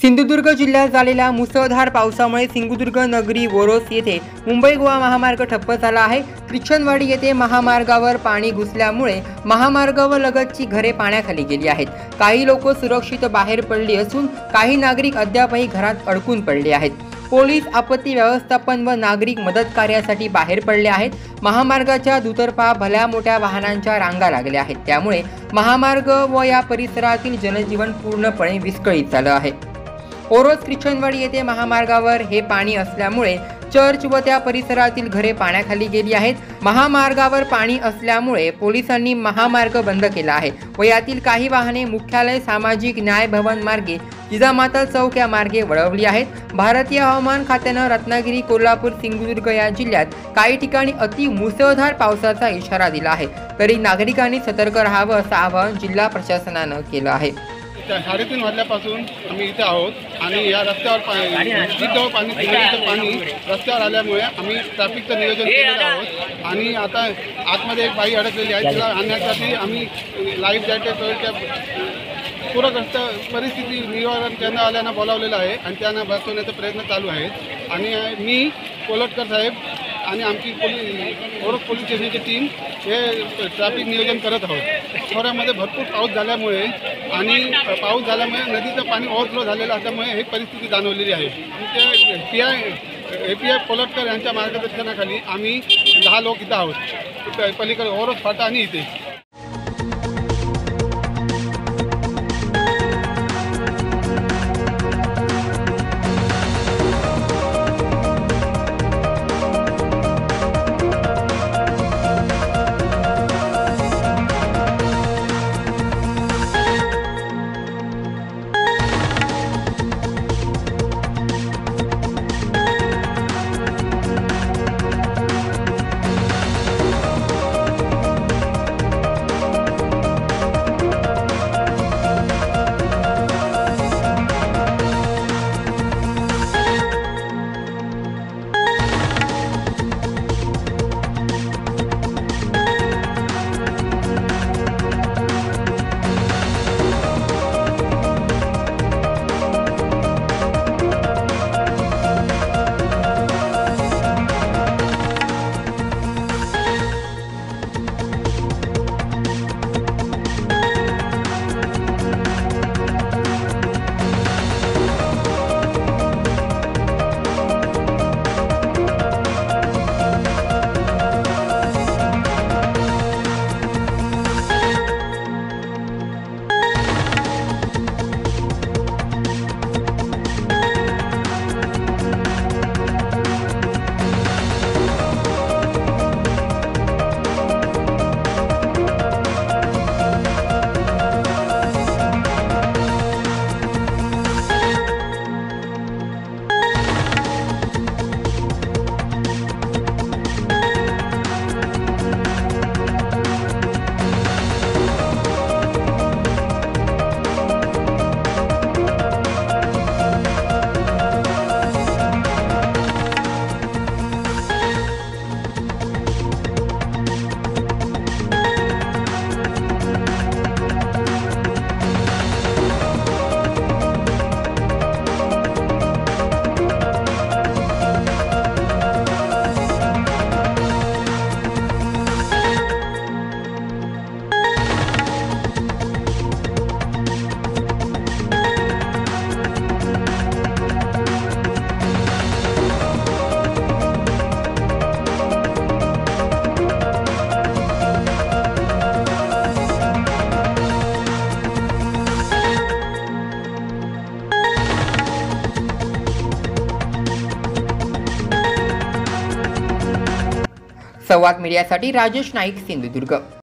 सिंधुदुर्ग जिल्ह्यात झालेल्या मुसळधार पावसामुळे सिंधुदुर्ग नगरी ओरोस येथे मुंबई गोवा महामार्ग ठप्प झाला आहे। ख्रिश्चनवाडी येथे महामार्गावर पाणी घुसल्यामुळे महामार्गावर लगतची घरे पाण्याखाली गेली आहेत। काही लोक सुरक्षित बाहेर पडली असून काही नागरिक अद्यापही घरात अडकून पडले आहेत। पोलीस, आपत्ती व्यवस्थापन व नागरिक मदत कार्यासाठी बाहेर पडले आहेत। महामार्गाच्या दुतर्फा भल्या मोठ्या वाहनांच्या रांगा लागल्या आहेत, त्यामुळे महामार्ग व या परिसरातील जनजीवन पूर्णपणे विस्कळीत झालं आहे। ओरोस ख्रिश्चनवाडी येथे महामार्गावर हे पाणी असल्यामुळे चर्च व त्या परिसरातील घरे पाण्याखाली गेली आहेत। महामार्गावर पाणी असल्यामुळे पोलिसांनी महामार्ग बंद केला आहे व यातील काही वाहने मुख्यालय, सामाजिक न्याय भवन मार्गे जिजामाता चौक या मार्गे वळवली आहेत। भारतीय हवामान खात्यानं रत्नागिरी, कोल्हापूर, सिंधुदुर्ग या जिल्ह्यात काही ठिकाणी अति मुसळधार पावसाचा इशारा दिला आहे, तरी नागरिकांनी सतर्क राहावं असं आवाहन जिल्हा प्रशासनानं केलं आहे। 3:30 वाजल्यापासून आम्ही इथे आहोत आणि या रस्त्यावर पाणी रस्त्यावर आल्यामुळे आम्ही ट्रॅफिकचं नियोजन केलेलं आहोत आणि आता आतमध्ये एक बाई अडकलेली आहे, तिला आणण्यासाठी आम्ही लाईफ जॅकेट पूरग्रस्त परिस्थिती निवारण केंद्रवाल्यांना बोलावलेलं आहे आणि त्यांना बसवण्याचा प्रयत्न चालू आहे। आणि मी कोलटकर साहेब आणि आमची ओरोस पोलीस स्टेशनची टीम हे ट्रॅफिक नियोजन करत आहोत। खोऱ्यामध्ये भरपूर पाऊस झाल्यामुळे नदीचं पाणी ओव्हरफ्लो झालेलं असल्यामुळे ही परिस्थिती जाणवलेली आहे। API कोलटकर यांच्या मार्गदर्शनाखाली आम्ही 10 लोक इथं आहोत, पलीकडे ओरोस फाटा आणि इथे। संवाद मीडियासाठी राजेश नाईक, सिंधुदुर्ग।